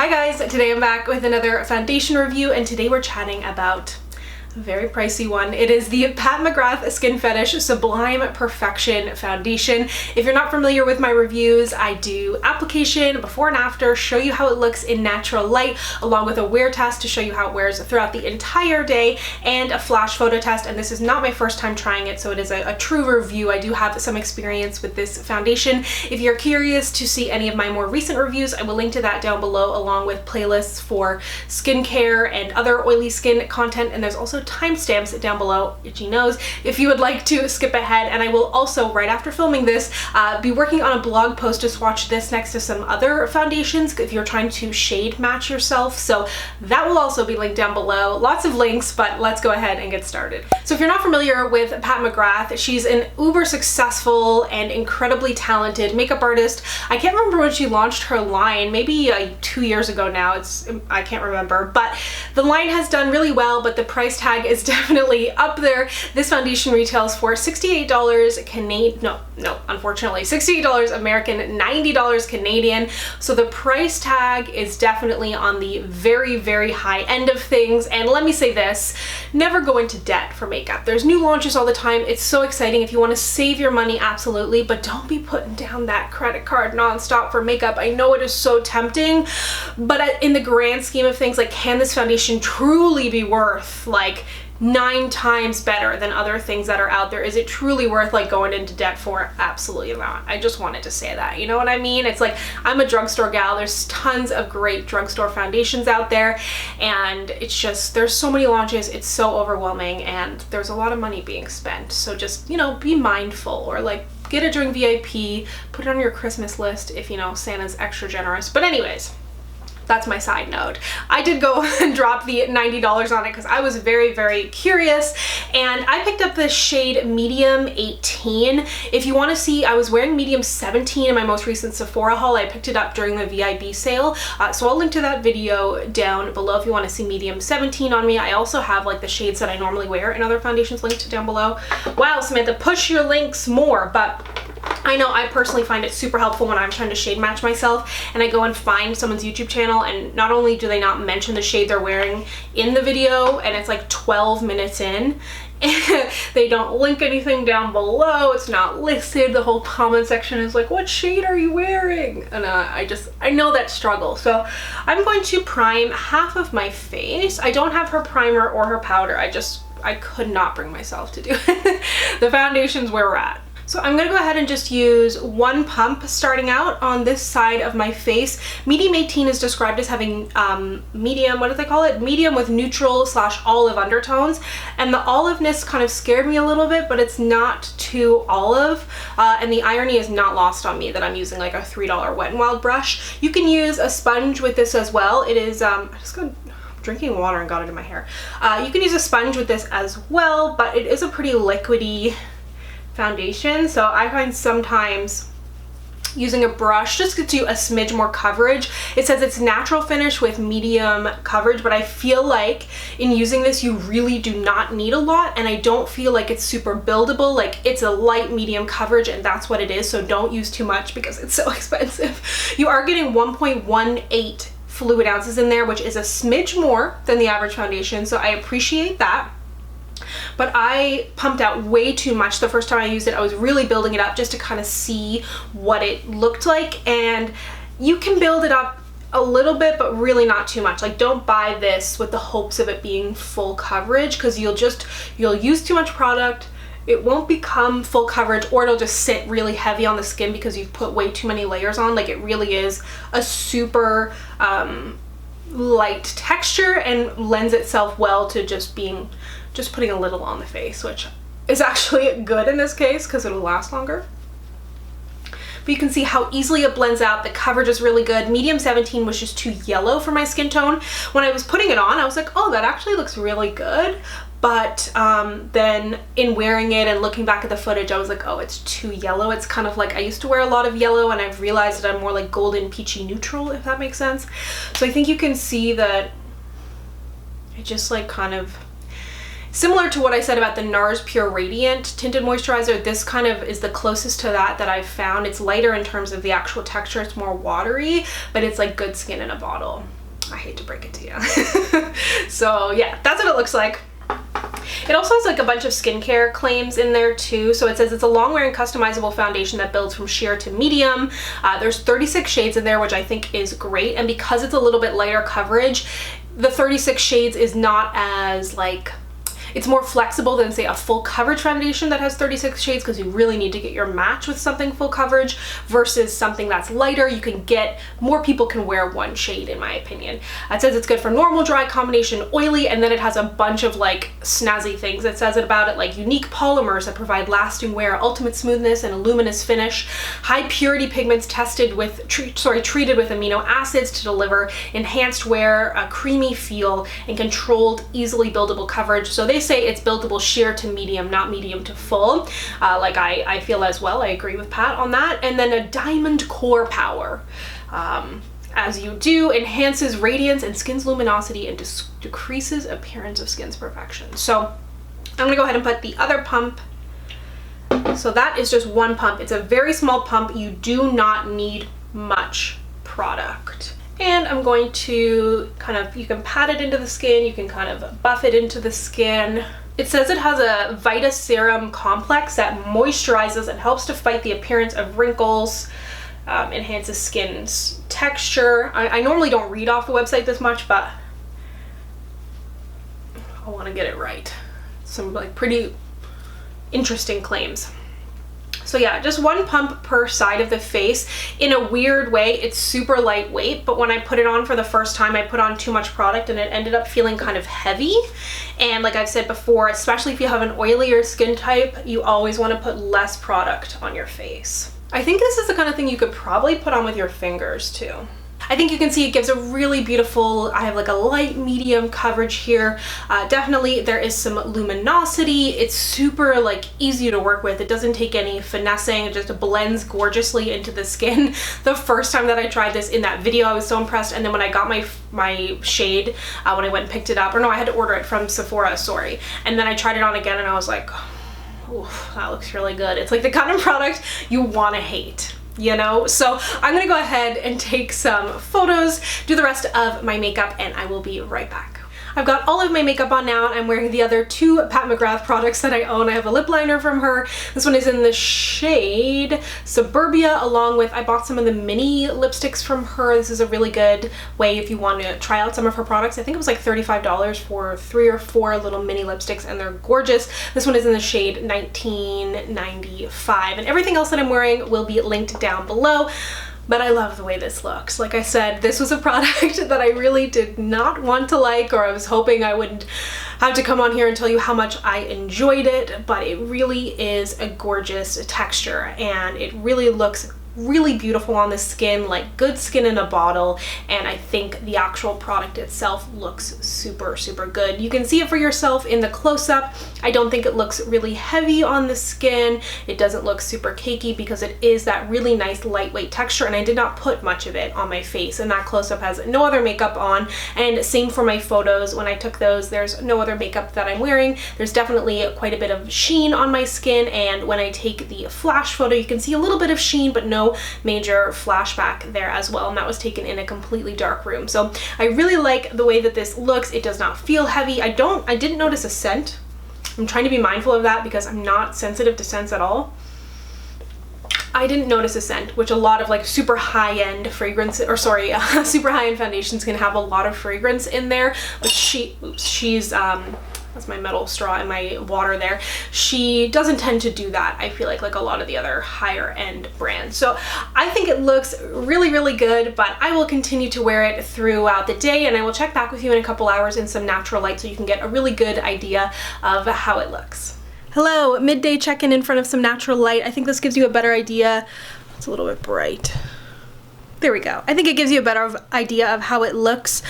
Hi guys, today I'm back with another foundation review, and today we're chatting about a very pricey one. It is the Pat McGrath Skin Fetish Sublime Perfection Foundation. If you're not familiar with my reviews, I do application, before and after, show you how it looks in natural light, along with a wear test to show you how it wears throughout the entire day, and a flash photo test. And this is not my first time trying it, so it is a true review. I do have some experience with this foundation. If you're curious to see any of my more recent reviews, I will link to that down below, along with playlists for skincare and other oily skin content. And there's also timestamps down below, itchy nose, if you would like to skip ahead. And I will also, right after filming this, be working on a blog post to swatch this next to some other foundations if you're trying to shade match yourself. So that will also be linked down below. Lots of links, but let's go ahead and get started. So if you're not familiar with Pat McGrath, she's an uber successful and incredibly talented makeup artist. I can't remember when she launched her line, maybe 2 years ago now. I can't remember, but the line has done really well, but the price tag is definitely up there. This foundation retails for $68 Canadian, no, unfortunately, $68 American, $90 Canadian. So the price tag is definitely on the very, very high end of things. And let me say this, never go into debt for makeup. There's new launches all the time. It's so exciting. If you want to save your money, absolutely, but don't be putting down that credit card nonstop for makeup. I know it is so tempting, but in the grand scheme of things, like, can this foundation truly be worth like 9 times better than other things that are out there? Is it truly worth like going into debt for? Absolutely not. I just wanted to say that, you know what I mean? It's like, I'm a drugstore gal. There's tons of great drugstore foundations out there, and it's just, there's so many launches, it's so overwhelming, and there's a lot of money being spent. So just, you know, be mindful, or like get it during VIP, put it on your Christmas list if, you know, Santa's extra generous. But anyways, that's my side note. I did go and drop the $90 on it because I was very, very curious, and I picked up the shade medium 18. If you want to see, I was wearing medium 17 in my most recent Sephora haul. I picked it up during the VIB sale, so I'll link to that video down below if you want to see medium 17 on me. I also have like the shades that I normally wear in other foundations linked down below. Wow, Samantha, push your links more. But I know I personally find it super helpful when I'm trying to shade match myself, and I go and find someone's YouTube channel, and not only do they not mention the shade they're wearing in the video, and it's like 12 minutes in, and they don't link anything down below, it's not listed, the whole comment section is like, what shade are you wearing? And I know that struggle. So I'm going to prime half of my face. I don't have her primer or her powder. I could not bring myself to do it. The foundation's where we're at. So I'm gonna go ahead and just use one pump starting out on this side of my face. Medium 18 is described as having medium, what do they call it? Medium with neutral / olive undertones. And the oliveness kind of scared me a little bit, but it's not too olive. And the irony is not lost on me that I'm using like a $3 Wet n Wild brush. You can use a sponge with this as well. It is, I just got drinking water and got it in my hair. You can use a sponge with this as well, but it is a pretty liquidy foundation, so I find sometimes using a brush just gets you a smidge more coverage. It says it's natural finish with medium coverage, but I feel like in using this you really do not need a lot, and I don't feel like it's super buildable. Like, it's a light medium coverage, and that's what it is, so don't use too much because it's so expensive. You are getting 1.18 fluid ounces in there, which is a smidge more than the average foundation, so I appreciate that. But I pumped out way too much the first time I used it. I was really building it up just to kind of see what it looked like, and you can build it up a little bit, but really not too much. Like, don't buy this with the hopes of it being full coverage, because you'll use too much product, it won't become full coverage, or it'll just sit really heavy on the skin because you've put way too many layers on. Like, it really is a super light texture and lends itself well to just putting a little on the face, which is actually good in this case because it'll last longer. But you can see how easily it blends out. The coverage is really good. Medium 17 was just too yellow for my skin tone. When I was putting it on, I was like, oh, that actually looks really good. But then in wearing it and looking back at the footage, I was like, oh, it's too yellow. It's kind of like, I used to wear a lot of yellow, and I've realized that I'm more like golden peachy neutral, if that makes sense. So I think you can see that it just like kind of, Similar to what I said about the NARS Pure Radiant Tinted Moisturizer, this kind of is the closest to that I've found. It's lighter in terms of the actual texture, it's more watery, but it's like good skin in a bottle. I hate to break it to you. So yeah, that's what it looks like. It also has like a bunch of skincare claims in there too. So it says it's a long-wear and customizable foundation that builds from sheer to medium. There's 36 shades in there, which I think is great. And because it's a little bit lighter coverage, the 36 shades is not as like, it's more flexible than say a full coverage foundation that has 36 shades, because you really need to get your match with something full coverage versus something that's lighter. You can get, more people can wear one shade in my opinion. It says it's good for normal, dry, combination, oily, and then it has a bunch of like snazzy things. It says it about it like unique polymers that provide lasting wear, ultimate smoothness, and a luminous finish, high purity pigments tested with, treated with amino acids to deliver enhanced wear, a creamy feel, and controlled, easily buildable coverage. So they say it's buildable sheer to medium, not medium to full. Like I feel as well. I agree with Pat on that. And then a diamond core power. As you do, enhances radiance and skin's luminosity and decreases appearance of skin's perfection. So I'm gonna go ahead and put the other pump. So that is just one pump. It's a very small pump. You do not need much product. And I'm going to kind of, you can pat it into the skin, you can kind of buff it into the skin. It says it has a Vita Serum complex that moisturizes and helps to fight the appearance of wrinkles, enhances skin's texture. I normally don't read off the website this much, but I want to get it right. Some like pretty interesting claims. So yeah, just one pump per side of the face. In a weird way, it's super lightweight, but when I put it on for the first time, I put on too much product and it ended up feeling kind of heavy. And like I've said before, especially if you have an oilier skin type, you always want to put less product on your face. I think this is the kind of thing you could probably put on with your fingers too. I think you can see it gives a really beautiful, I have like a light medium coverage here. Definitely there is some luminosity. It's super like easy to work with. It doesn't take any finessing. It just blends gorgeously into the skin. The first time that I tried this in that video, I was so impressed. And then when I got my shade, when I went and picked it up, or no, I had to order it from Sephora, sorry. And then I tried it on again and I was like, ooh, that looks really good. It's like the kind of product you want to hate, you know? So I'm gonna go ahead and take some photos, do the rest of my makeup, and I will be right back. I've got all of my makeup on now. I'm wearing the other two Pat McGrath products that I own. I have a lip liner from her. This one is in the shade Suburbia, along with, I bought some of the mini lipsticks from her. This is a really good way if you want to try out some of her products. I think it was like $35 for 3 or 4 little mini lipsticks, and they're gorgeous. This one is in the shade 1995, and everything else that I'm wearing will be linked down below. But I love the way this looks. Like I said, this was a product that I really did not want to like, or I was hoping I wouldn't have to come on here and tell you how much I enjoyed it, but it really is a gorgeous texture and it really looks really beautiful on the skin, like good skin in a bottle, and I think the actual product itself looks super, super good. You can see it for yourself in the close-up. I don't think it looks really heavy on the skin. It doesn't look super cakey because it is that really nice lightweight texture, and I did not put much of it on my face, and that close-up has no other makeup on. And same for my photos. When I took those, there's no other makeup that I'm wearing. There's definitely quite a bit of sheen on my skin, and when I take the flash photo, you can see a little bit of sheen, but no major flashback there as well, and that was taken in a completely dark room. So I really like the way that this looks. It does not feel heavy. I didn't notice a scent. I'm trying to be mindful of that because I'm not sensitive to scents at all. I didn't notice a scent, which a lot of like super high-end fragrance, or sorry, super high-end foundations can have a lot of fragrance in there, but she's that's my metal straw and my water there. She doesn't tend to do that, I feel like a lot of the other higher end brands. So I think it looks really, really good, but I will continue to wear it throughout the day, and I will check back with you in a couple hours in some natural light so you can get a really good idea of how it looks. Hello, midday check-in in front of some natural light. I think this gives you a better idea. It's a little bit bright. There we go. I think it gives you a better idea of how it looks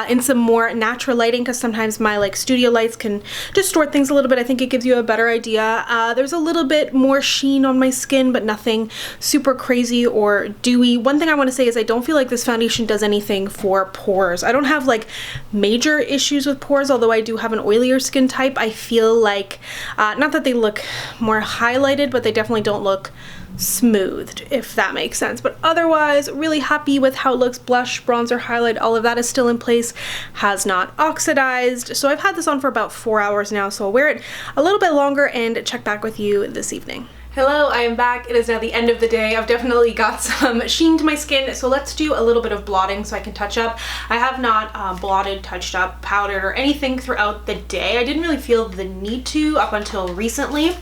in some more natural lighting, because sometimes my like studio lights can distort things a little bit. I think it gives you a better idea. There's a little bit more sheen on my skin, but nothing super crazy or dewy. One thing I want to say is I don't feel like this foundation does anything for pores. I don't have like major issues with pores, although I do have an oilier skin type. I feel like, not that they look more highlighted, but they definitely don't look smoothed, if that makes sense. But otherwise, really happy with how it looks. Blush, bronzer, highlight, all of that is still in place, has not oxidized. So I've had this on for about 4 hours now, so I'll wear it a little bit longer and check back with you this evening. Hello, I am back. It is now the end of the day. I've definitely got some sheen to my skin, so let's do a little bit of blotting so I can touch up. I have not blotted, touched up, powdered, or anything throughout the day. I didn't really feel the need to up until recently.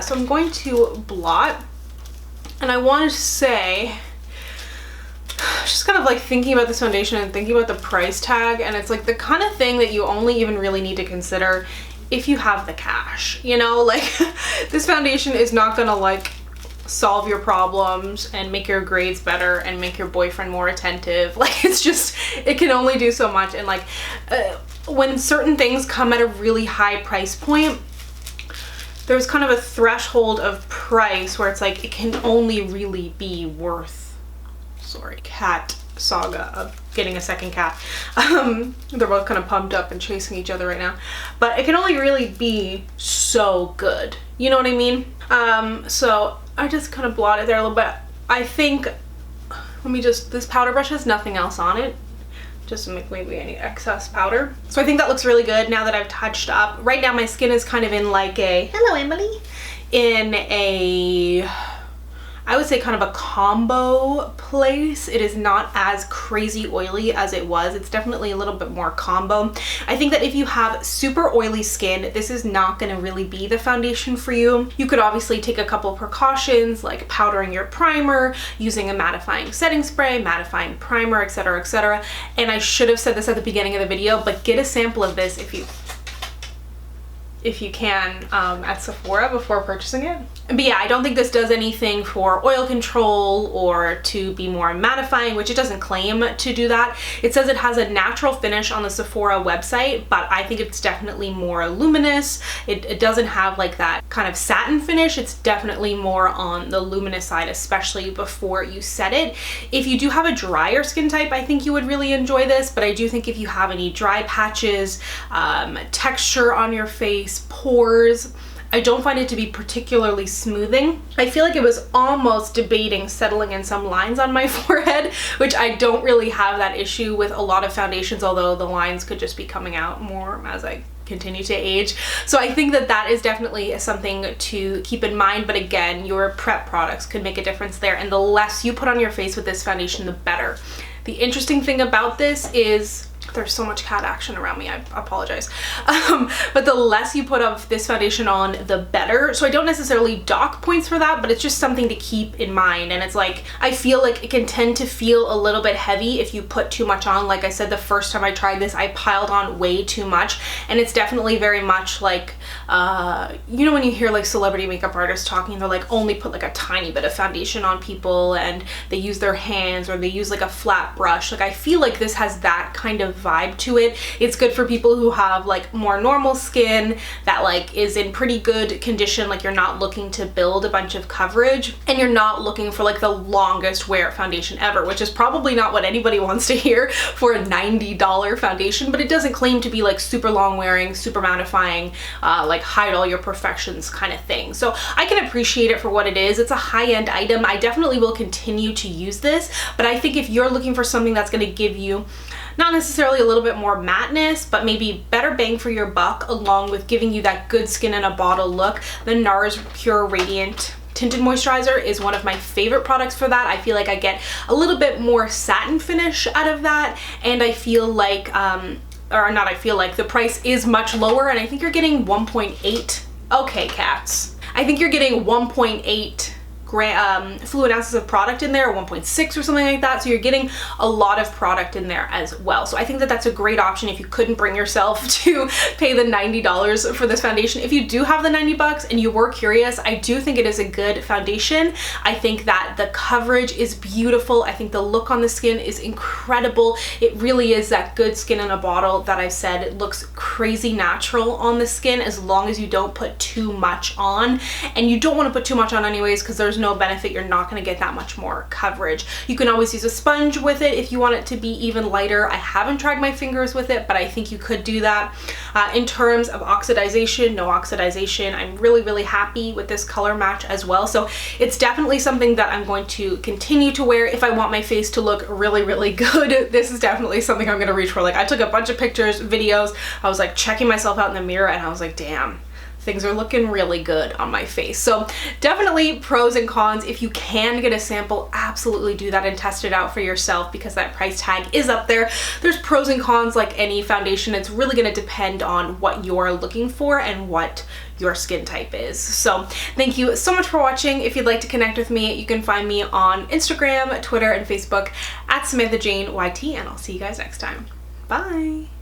So I'm going to blot. And I wanted to say, just kind of like thinking about this foundation and thinking about the price tag, and it's like the kind of thing that you only even really need to consider if you have the cash, you know, like this foundation is not gonna like solve your problems and make your grades better and make your boyfriend more attentive. Like it's just, it can only do so much. And like when certain things come at a really high price point, there's kind of a threshold of price where it's like it can only really be worth, sorry, cat saga of getting a second cat. They're both kind of pumped up and chasing each other right now, but it can only really be so good, you know what I mean? So I just kind of blotted there a little bit. I think, let me just, this powder brush has nothing else on it, just to make maybe any excess powder. So I think that looks really good now that I've touched up. Right now my skin is kind of in like a, hello Emily, in a, I would say kind of a combo place. It is not as crazy oily as it was. It's definitely a little bit more combo. I think that if you have super oily skin, this is not gonna really be the foundation for you. You could obviously take a couple precautions like powdering your primer, using a mattifying setting spray, mattifying primer, etc, etc. And I should have said this at the beginning of the video, but get a sample of this if you can at Sephora before purchasing it. But yeah, I don't think this does anything for oil control or to be more mattifying, which it doesn't claim to do that. It says it has a natural finish on the Sephora website, but I think it's definitely more luminous. It doesn't have like that kind of satin finish. It's definitely more on the luminous side, especially before you set it. If you do have a drier skin type, I think you would really enjoy this, but I do think if you have any dry patches, texture on your face, pores, I don't find it to be particularly smoothing. I feel like it was almost debating settling in some lines on my forehead, which I don't really have that issue with a lot of foundations, although the lines could just be coming out more as I continue to age. So I think that that is definitely something to keep in mind, but again, your prep products could make a difference there, and the less you put on your face with this foundation, the better. The interesting thing about this is, there's so much cat action around me, I apologize. But the less you put of this foundation on, the better. So I don't necessarily dock points for that, but it's just something to keep in mind. And it's like, I feel like it can tend to feel a little bit heavy if you put too much on. Like I said, the first time I tried this, I piled on way too much. And it's definitely very much like, you know when you hear like celebrity makeup artists talking, they're like only put like a tiny bit of foundation on people and they use their hands or they use like a flat brush. Like I feel like this has that kind of vibe to it. It's good for people who have like more normal skin that like is in pretty good condition, like you're not looking to build a bunch of coverage and you're not looking for like the longest wear foundation ever, which is probably not what anybody wants to hear for a $90 foundation, but it doesn't claim to be like super long wearing, super mattifying, like hide all your perfections kind of thing. So I can appreciate it for what it is. It's a high-end item. I definitely will continue to use this, but I think if you're looking for something that's going to give you not necessarily a little bit more matteness, but maybe better bang for your buck, along with giving you that good skin in a bottle look, the NARS Pure Radiant Tinted Moisturizer is one of my favorite products for that. I feel like I get a little bit more satin finish out of that, and I feel like, or not I feel like, the price is much lower, and I think you're getting 1.8, okay cats, I think you're getting 1.8 fluid ounces of product in there, 1.6 or something like that. So you're getting a lot of product in there as well. So I think that that's a great option if you couldn't bring yourself to pay the $90 for this foundation. If you do have the 90 bucks and you were curious, I do think it is a good foundation. I think that the coverage is beautiful. I think the look on the skin is incredible. It really is that good skin in a bottle that I've said. It looks crazy natural on the skin as long as you don't put too much on. And you don't want to put too much on anyways because there's no benefit. You're not going to get that much more coverage. You can always use a sponge with it if you want it to be even lighter. I haven't tried my fingers with it, but I think you could do that. In terms of oxidization, no oxidization. I'm really, really happy with this color match as well. So it's definitely something that I'm going to continue to wear if I want my face to look really, really good. This is definitely something I'm going to reach for. Like, I took a bunch of pictures, videos. I was like checking myself out in the mirror and I was like, damn, things are looking really good on my face. So definitely pros and cons. If you can get a sample, absolutely do that and test it out for yourself because that price tag is up there. There's pros and cons like any foundation. It's really going to depend on what you're looking for and what your skin type is. So thank you so much for watching. If you'd like to connect with me, you can find me on Instagram, Twitter, and Facebook at SamanthaJaneYT, and I'll see you guys next time. Bye.